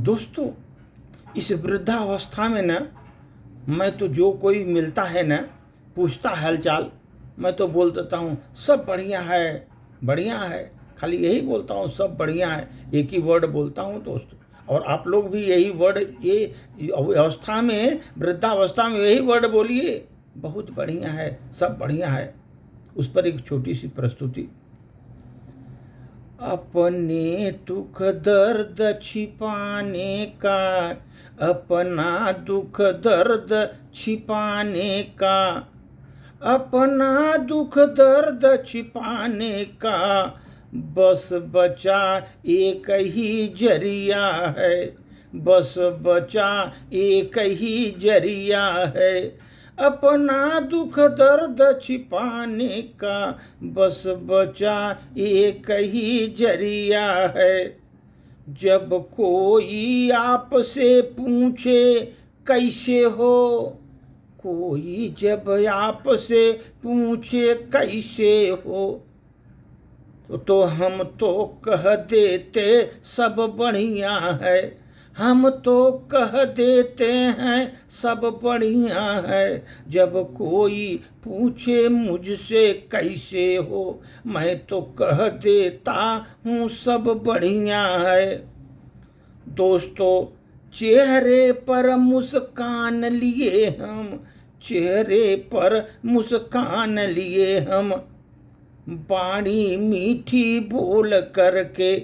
दोस्तों, इस वृद्धावस्था में ना मैं तो जो कोई मिलता है ना पूछता हालचाल, मैं तो बोल देता हूँ सब बढ़िया है, बढ़िया है। खाली यही बोलता हूँ, सब बढ़िया है। एक ही वर्ड बोलता हूँ दोस्तों। और आप लोग भी यही वर्ड, ये अवस्था में, वृद्धावस्था में यही वर्ड बोलिए, बहुत बढ़िया है, सब बढ़िया है। उस पर एक छोटी सी प्रस्तुति। अपने दुख दर्द छिपाने का, अपना दुख दर्द छिपाने का, अपना दुख दर्द छिपाने का, बस बचा एक ही जरिया है, बस बचा एक ही जरिया है, अपना दुख दर्द छिपाने का, बस बचा एक ही जरिया है। जब कोई आपसे पूछे कैसे हो, कोई जब आपसे पूछे कैसे हो, तो हम तो कह देते सब बढ़िया है, हम तो कह देते हैं सब बढ़िया है। जब कोई पूछे मुझसे कैसे हो, मैं तो कह देता हूँ सब बढ़िया है। दोस्तों, चेहरे पर मुस्कान लिए हम, चेहरे पर मुस्कान लिए हम, बाणी मीठी बोल करके,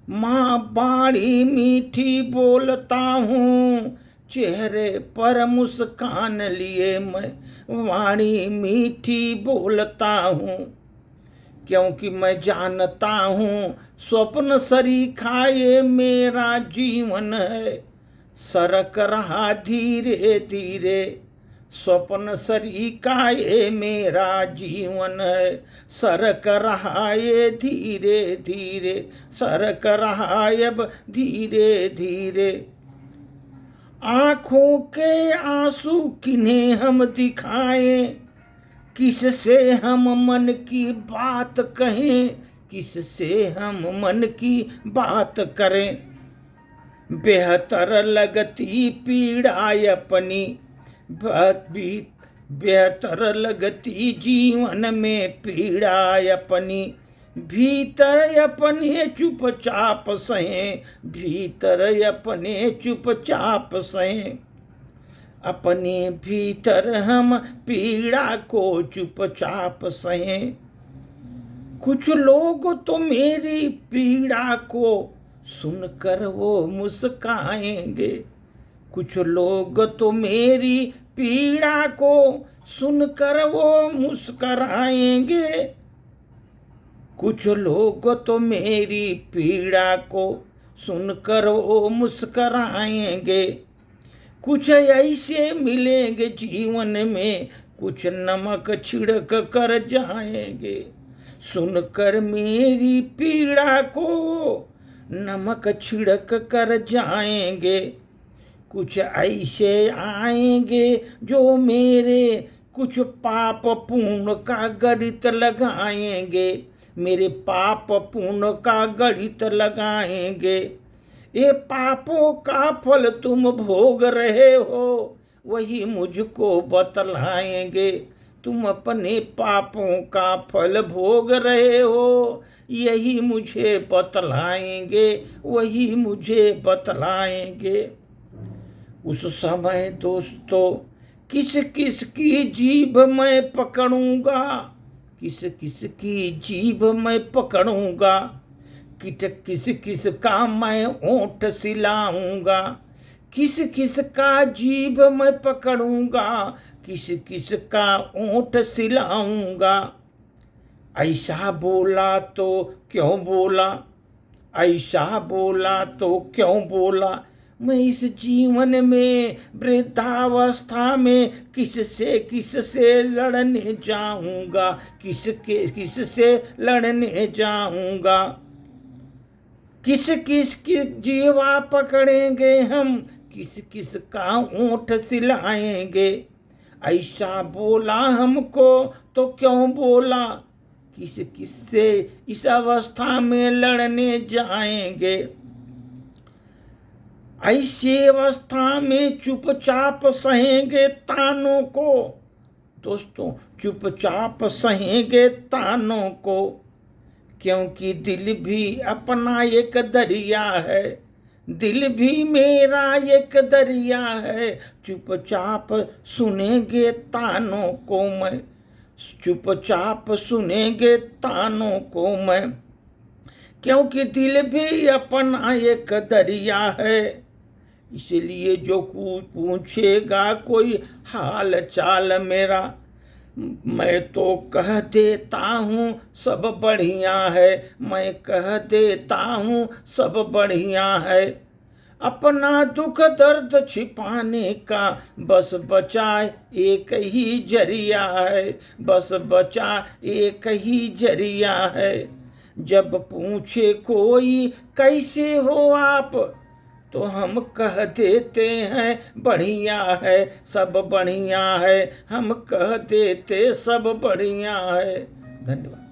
माँ बाणी मीठी बोलता हूँ, चेहरे पर मुस्कान लिए मैं वाणी मीठी बोलता हूँ। क्योंकि मैं जानता हूँ स्वप्न सरीखा ये मेरा जीवन है, सरक रहा धीरे धीरे, स्वप्न सरीखा ये मेरा जीवन है, सरक रहा ये धीरे धीरे, सरक रहा अब धीरे धीरे। आँखों के आंसू किन्हें हम दिखाएं, किससे हम मन की बात कहें, किससे हम मन की बात करें। बेहतर लगती पीड़ा अपनी, बेहतर लगती जीवन में पीड़ा अपनी, भीतर अपने चुपचाप सहें, भीतर अपने चुपचाप सहें। अपने भीतर हम पीड़ा को चुपचाप सहें। कुछ लोग तो मेरी पीड़ा को सुनकर वो मुस्काएंगे, कुछ लोग तो मेरी पीड़ा को सुनकर वो मुस्कराएंगे, कुछ लोग तो मेरी पीड़ा को सुनकर वो मुस्कराएंगे। कुछ ऐसे मिलेंगे जीवन में, कुछ नमक छिड़क कर जाएंगे, सुनकर मेरी पीड़ा को नमक छिड़क कर जाएंगे। कुछ ऐसे आएंगे जो मेरे कुछ पाप पुण्य का गणित लगाएंगे, मेरे पाप पुण्य का गणित लगाएंगे। ये पापों का फल तुम भोग रहे हो, वही मुझको बतलाएंगे। तुम अपने पापों का फल भोग रहे हो, यही मुझे बतलाएंगे, वही मुझे बतलाएंगे। उस समय दोस्तों किस किस की जीभ मैं पकड़ूंगा, किस किस की जीभ मैं पकड़ूंगा, किस किस का मैं ओंठ सिलाऊंगा, किस किस का जीभ मैं पकड़ूंगा, किस किस का ओंठ सिलाऊंगा। ऐसा बोला तो क्यों बोला, ऐसा बोला तो क्यों बोला, मैं इस जीवन में वृद्धावस्था में किससे लड़ने जाऊंगा, किससे लड़ने जाऊंगा। किस किस की जीवा पकड़ेंगे हम, किस किस का ऊँट सिलाएंगे। ऐसा बोला हमको तो क्यों बोला, किस किस से इस अवस्था में लड़ने जाएंगे। ऐसी अवस्था में चुपचाप सहेंगे तानों को। दोस्तों, चुपचाप सहेंगे तानों को, क्योंकि दिल भी अपना एक दरिया है, दिल भी मेरा एक दरिया है। चुपचाप सुनेंगे तानों को मैं, चुपचाप सुनेंगे तानों को मैं, क्योंकि दिल भी अपना एक दरिया है। इसलिए जो पूछेगा कोई हाल चाल मेरा, मैं तो कह देता हूँ सब बढ़िया है, मैं कह देता हूँ सब बढ़िया है। अपना दुख दर्द छिपाने का बस बचा एक ही जरिया है, बस बचा एक ही जरिया है। जब पूछे कोई कैसे हो आप, तो हम कह देते हैं बढ़िया है, सब बढ़िया है, हम कह देते सब बढ़िया है। धन्यवाद।